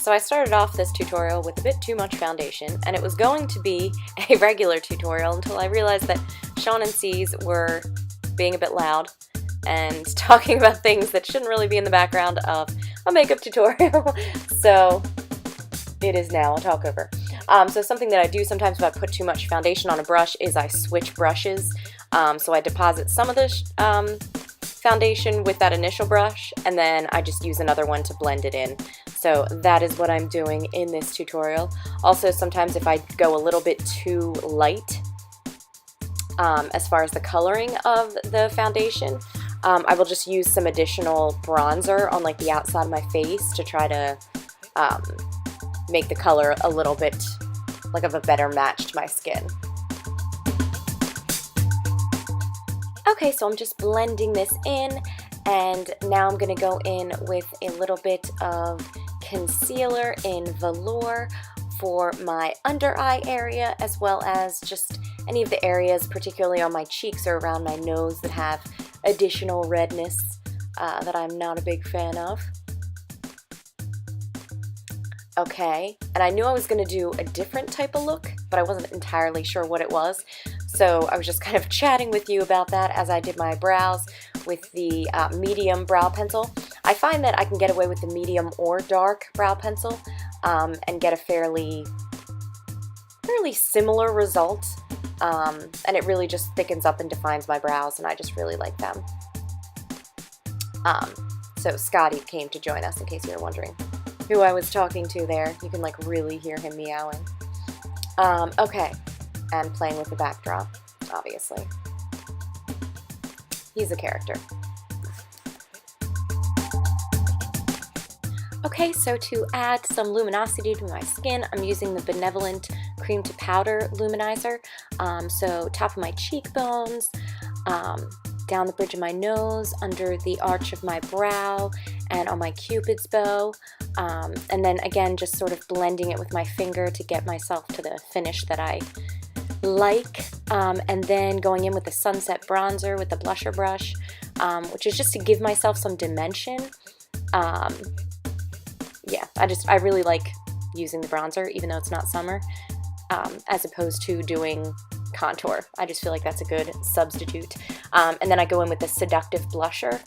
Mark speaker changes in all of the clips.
Speaker 1: So I started off this tutorial with a bit too much foundation, and it was going to be a regular tutorial until I realized that Sean and C's were being a bit loud and talking about things that shouldn't really be in the background of a makeup tutorial. So it is now a talkover. So something that I do sometimes if I put too much foundation on a brush is I switch brushes. So I deposit some of the foundation with that initial brush, and then I just use another one to blend it in. So that is what I'm doing in this tutorial. Also, sometimes if I go a little bit too light as far as the coloring of the foundation, I will just use some additional bronzer on like the outside of my face to try to make the color a little bit like of a better match to my skin. Okay, so I'm just blending this in, and now I'm going to go in with a little bit of concealer in Velour for my under eye area, as well as just any of the areas, particularly on my cheeks or around my nose, that have additional redness that I'm not a big fan of. Okay, and I knew I was going to do a different type of look, but I wasn't entirely sure what it was. So I was just kind of chatting with you about that as I did my brows with the medium brow pencil. I find that I can get away with the medium or dark brow pencil and get a fairly similar result. And it really just thickens up and defines my brows, and I just really like them. So Scotty came to join us, in case you were wondering who I was talking to there. You can like really hear him meowing. Okay, and playing with the backdrop, obviously. He's a character. Okay, so to add some luminosity to my skin, I'm using the Benevolent Cream to Powder Luminizer. So top of my cheekbones, down the bridge of my nose, under the arch of my brow, and on my cupid's bow. And then again, just sort of blending it with my finger to get myself to the finish that I like. And then going in with the Sunset Bronzer with the blusher brush, which is just to give myself some dimension. Yeah, I really like using the bronzer, even though it's not summer, as opposed to doing contour. I just feel like that's a good substitute. And then I go in with the Seductive Blusher,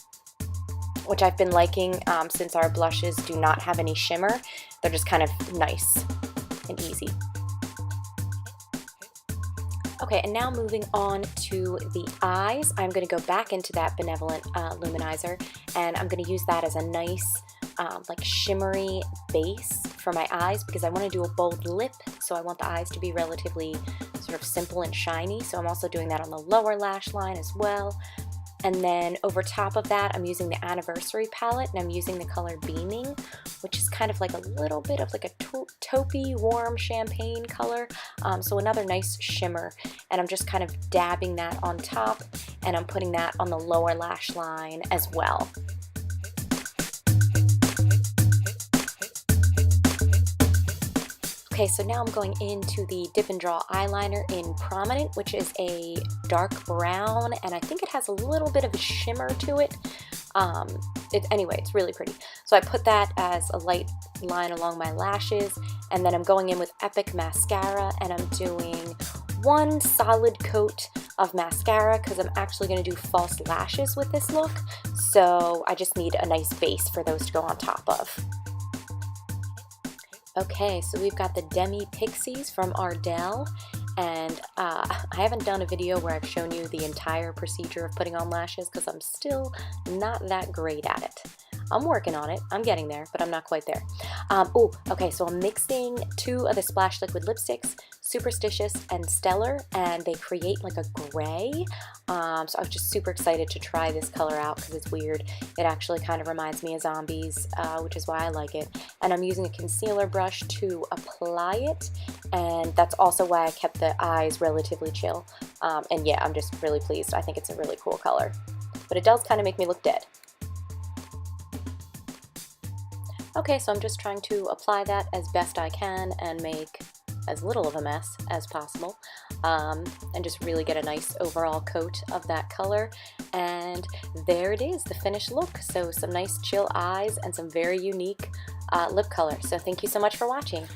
Speaker 1: which I've been liking since our blushes do not have any shimmer. They're just kind of nice and easy. Okay, and now moving on to the eyes, I'm going to go back into that Benevolent Luminizer, and I'm going to use that as a nice like shimmery base for my eyes, because I want to do a bold lip, so I want the eyes to be relatively sort of simple and shiny. So I'm also doing that on the lower lash line as well. And then over top of that, I'm using the Anniversary palette, and I'm using the color Beaming, which is kind of like a little bit of like a taupey, warm champagne color. So another nice shimmer. And I'm just kind of dabbing that on top, and I'm putting that on the lower lash line as well. Okay, so now I'm going into the Dip and Draw eyeliner in Prominent, which is a dark brown, and I think it has a little bit of a shimmer to it. Anyway, it's really pretty. So I put that as a light line along my lashes, and then I'm going in with Epic Mascara, and I'm doing one solid coat of mascara because I'm actually going to do false lashes with this look. So I just need a nice base for those to go on top of. Okay, so we've got the Demi Pixies from Ardel, and I haven't done a video where I've shown you the entire procedure of putting on lashes because I'm still not that great at it. I'm working on it, I'm getting there, but I'm not quite there. Okay, so I'm mixing two of the Splash Liquid lipsticks, Superstitious and Stellar, and they create like a gray. So I was just super excited to try this color out because it's weird. It actually kind of reminds me of zombies, which is why I like it. And I'm using a concealer brush to apply it, and that's also why I kept the eyes relatively chill. And yeah, I'm just really pleased. I think it's a really cool color, but it does kind of make me look dead. Okay, so I'm just trying to apply that as best I can and make as little of a mess as possible, and just really get a nice overall coat of that color. And there it is, the finished look. So some nice chill eyes and some very unique lip color. So thank you so much for watching.